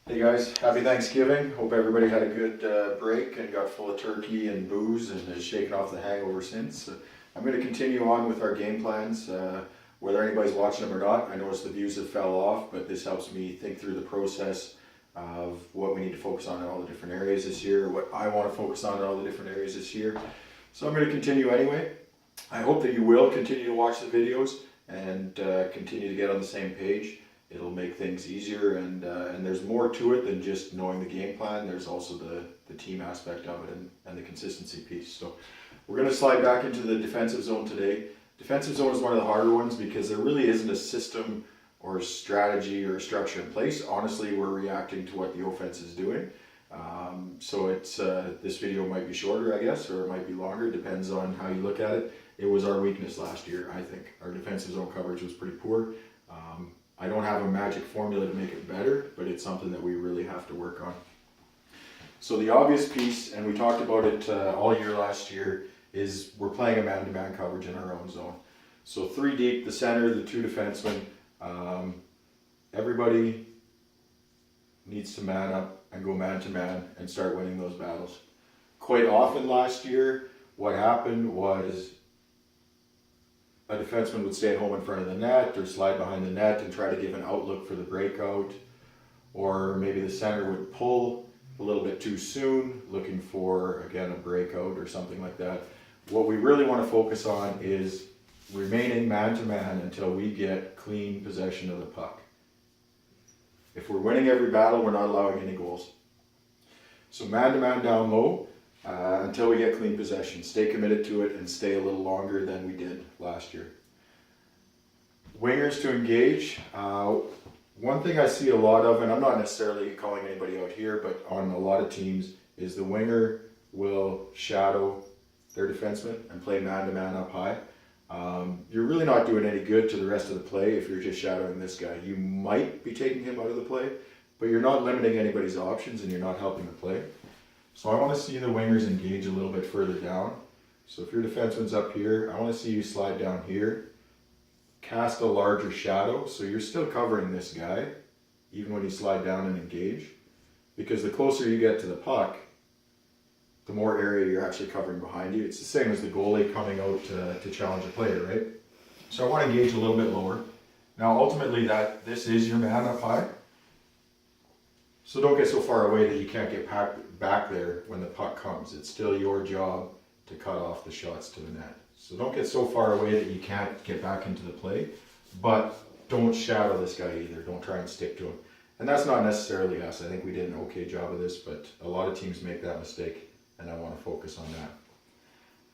Hey guys, happy Thanksgiving. Hope everybody had a good break and got full of turkey and booze and has shaken off the hangover since. I'm going to continue on with our game plans, whether anybody's watching them or not. I noticed the views have fell off, but this helps me think through the process of what we need to focus on in all the different areas this year, what I want to focus on in all the different areas this year. So I'm going to continue anyway. I hope that you will continue to watch the videos and continue to get on the same page. It'll make things easier, and there's more to it than just knowing the game plan. There's also the team aspect of it and the consistency piece. So we're going to slide back into the defensive zone today. Defensive zone is one of the harder ones because there really isn't a system or strategy or structure in place. Honestly, we're reacting to what the offense is doing. So it's this video might be shorter, I guess, or it might be longer. Depends on how you look at it. It was our weakness last year, I think. Our defensive zone coverage was pretty poor. I don't have a magic formula to make it better, but it's something that we really have to work on. So the obvious piece, and we talked about it all year last year, is we're playing a man-to-man coverage in our own zone. So 3 deep, the center, the 2 defensemen. Everybody needs to man up and go man-to-man and start winning those battles. Quite often last year, what happened was a defenseman would stay at home in front of the net or slide behind the net and try to give an outlook for the breakout, or maybe the center would pull a little bit too soon looking for, again, a breakout or something like that. What we really want to focus on is remaining man-to-man until we get clean possession of the puck. If we're winning every battle, we're not allowing any goals. So man-to-man down low, until we get clean possession. Stay committed to it and stay a little longer than we did last year. Wingers to engage. One thing I see a lot of, and I'm not necessarily calling anybody out here, but on a lot of teams, is the winger will shadow their defenseman and play man-to-man up high. You're really not doing any good to the rest of the play if you're just shadowing this guy. You might be taking him out of the play, but you're not limiting anybody's options and you're not helping the play. So I want to see the wingers engage a little bit further down. So if your defenseman's up here, I want to see you slide down here, cast a larger shadow, so you're still covering this guy, even when you slide down and engage. Because the closer you get to the puck, the more area you're actually covering behind you. It's the same as the goalie coming out to challenge a player, right? So I want to engage a little bit lower. Now ultimately this is your man up high. So don't get so far away that you can't get back there when the puck comes. It's still your job to cut off the shots to the net. So don't get so far away that you can't get back into the play, but don't shadow this guy either. Don't try and stick to him. And that's not necessarily us. I think we did an okay job of this, but a lot of teams make that mistake, and I want to focus on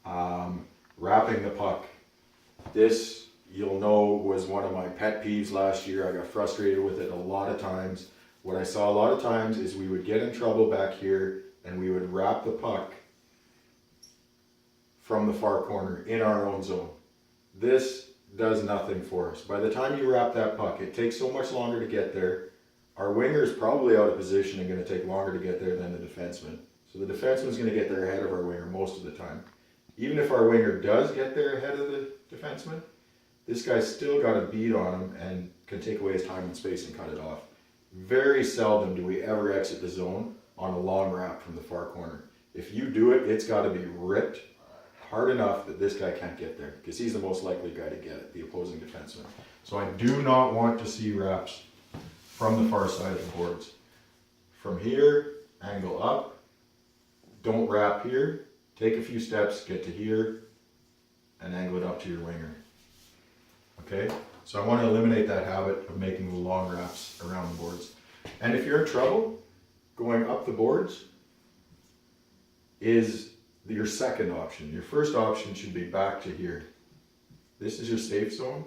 that. Wrapping the puck. This, you'll know, was one of my pet peeves last year. I got frustrated with it a lot of times. What I saw a lot of times is we would get in trouble back here and we would wrap the puck from the far corner in our own zone. This does nothing for us. By the time you wrap that puck, it takes so much longer to get there. Our winger is probably out of position and going to take longer to get there than the defenseman. So the defenseman's going to get there ahead of our winger most of the time. Even if our winger does get there ahead of the defenseman, this guy's still got a beat on him and can take away his time and space and cut it off. Very seldom do we ever exit the zone on a long wrap from the far corner. If you do it, it's got to be ripped hard enough that this guy can't get there, because he's the most likely guy to get it, the opposing defenseman. So I do not want to see wraps from the far side of the boards. From here, angle up, don't wrap here, take a few steps, get to here, and angle it up to your winger. Okay? So I want to eliminate that habit of making the long wraps around the boards. And if you're in trouble, going up the boards is your second option. Your first option should be back to here. This is your safe zone.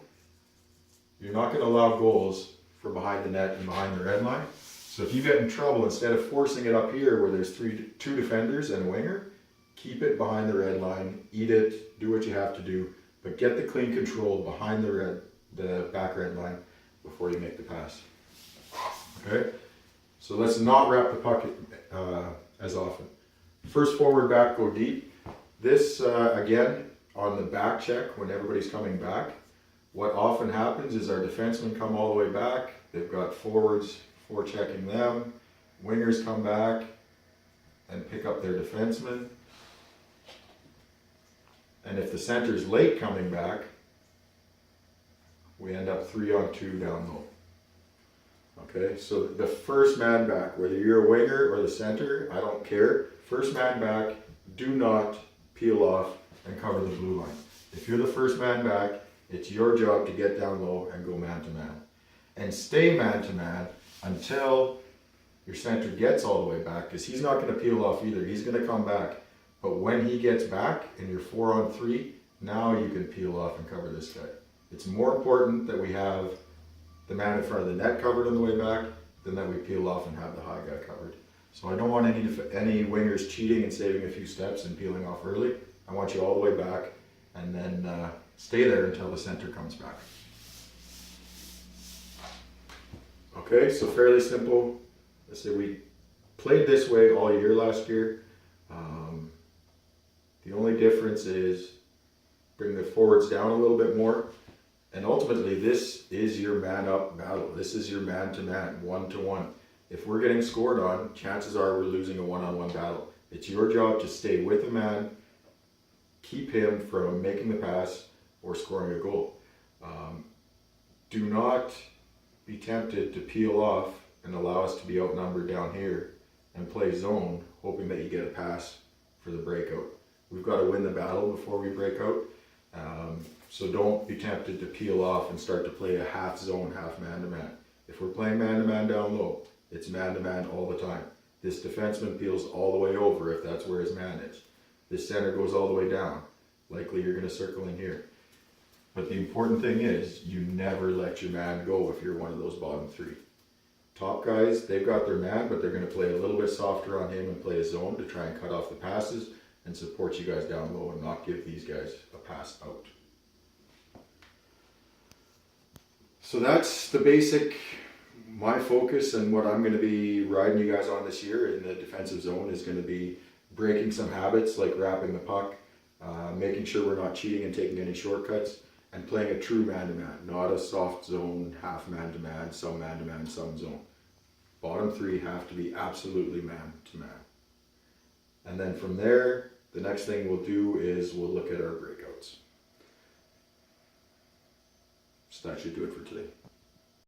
You're not going to allow goals for behind the net and behind the red line. So if you get in trouble, instead of forcing it up here where there's 2 defenders and a winger, keep it behind the red line, eat it, do what you have to do, but get the clean control behind the back red line before you make the pass. Okay? So let's not wrap the puck as often. First forward back, go deep. This, again, on the back check, when everybody's coming back, what often happens is our defensemen come all the way back. They've got forwards forechecking them. wingers come back and pick up their defenseman. And if the center's late coming back, we end up 3-on-2 down low. Okay, so the first man back, whether you're a winger or the center, I don't care. First man back, do not peel off and cover the blue line. If you're the first man back, it's your job to get down low and go man to man. And stay man to man until your center gets all the way back, because he's not going to peel off either. He's going to come back. But when he gets back and you're 4-on-3, now you can peel off and cover this guy. It's more important that we have the man in front of the net covered on the way back than that we peel off and have the high guy covered. So I don't want any wingers cheating and saving a few steps and peeling off early. I want you all the way back and then stay there until the center comes back. Okay, so fairly simple. I say we played this way all year last year. The only difference is bring the forwards down a little bit more. And ultimately, this is your man-up battle. This is your man-to-man, one-to-one. If we're getting scored on, chances are we're losing a one-on-one battle. It's your job to stay with the man, keep him from making the pass or scoring a goal. Do not be tempted to peel off and allow us to be outnumbered down here and play zone, hoping that you get a pass for the breakout. We've got to win the battle before we break out. So don't be tempted to peel off and start to play a half zone, half man-to-man. If we're playing man-to-man down low, it's man-to-man all the time. This defenseman peels all the way over if that's where his man is. This center goes all the way down. Likely you're going to circle in here. But the important thing is you never let your man go if you're one of those bottom three. Top guys, they've got their man, but they're going to play a little bit softer on him and play a zone to try and cut off the passes and support you guys down low and not give these guys a pass out. So that's the basic, my focus and what I'm going to be riding you guys on this year in the defensive zone is going to be breaking some habits like wrapping the puck, making sure we're not cheating and taking any shortcuts, and playing a true man-to-man, not a soft zone, half man-to-man, some zone. Bottom three have to be absolutely man-to-man. And then from there, the next thing we'll do is we'll look at our breakouts. So that should do it for today.